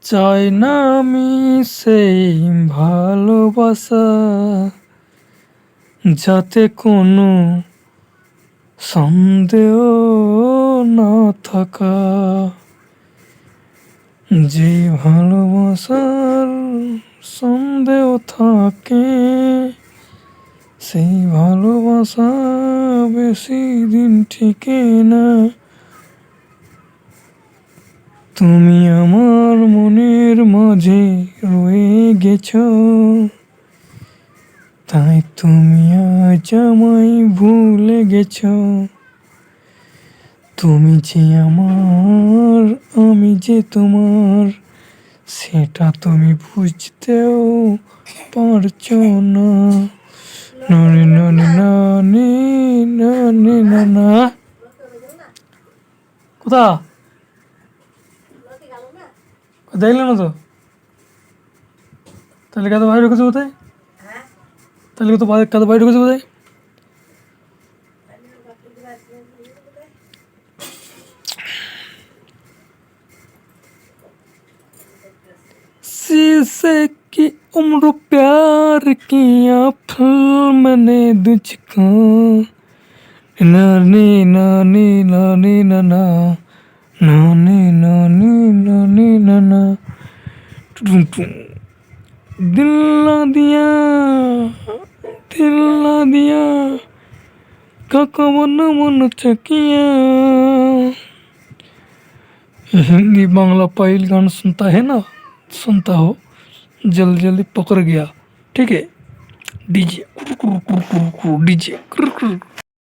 চাই না আমি সেই ভালোবাসা, যাতে কোনো সন্দেহ না থাকা। যে ভালোবাসার সন্দেহ থাকে, সেই ভালোবাসা বেশি দিন টিকে না। তুমি আমার মনের মাঝে রয়ে গেছো, তাই তুমি আজ আমায় ভুলে গেছো। তুমি যে আমার, আমি যে তোমার, সেটা তুমি বুঝতেও পারছো না। নানি নানি নানি নানি নানা। কোথা দেখলে না তো? তাহলে কত বাইরে ঢুকেছে কোথায়? তাহলে কত বাইরে ঢুকেছে কোথায়? शीशे की उम्र प्यार किया फिर मैंने तुझको। नानी नानी नानी नाना, नानी नानी नानी नाना। टुडुम टुम। दिल ना दिया, दिल ना दिया, काका मन मन चकिया। हिंदी बांग्ला पाइल गान सुनता है ना, सुनता हो, जल्दी जल्दी पकड़ गया। ठीक है, डीजे डीजे।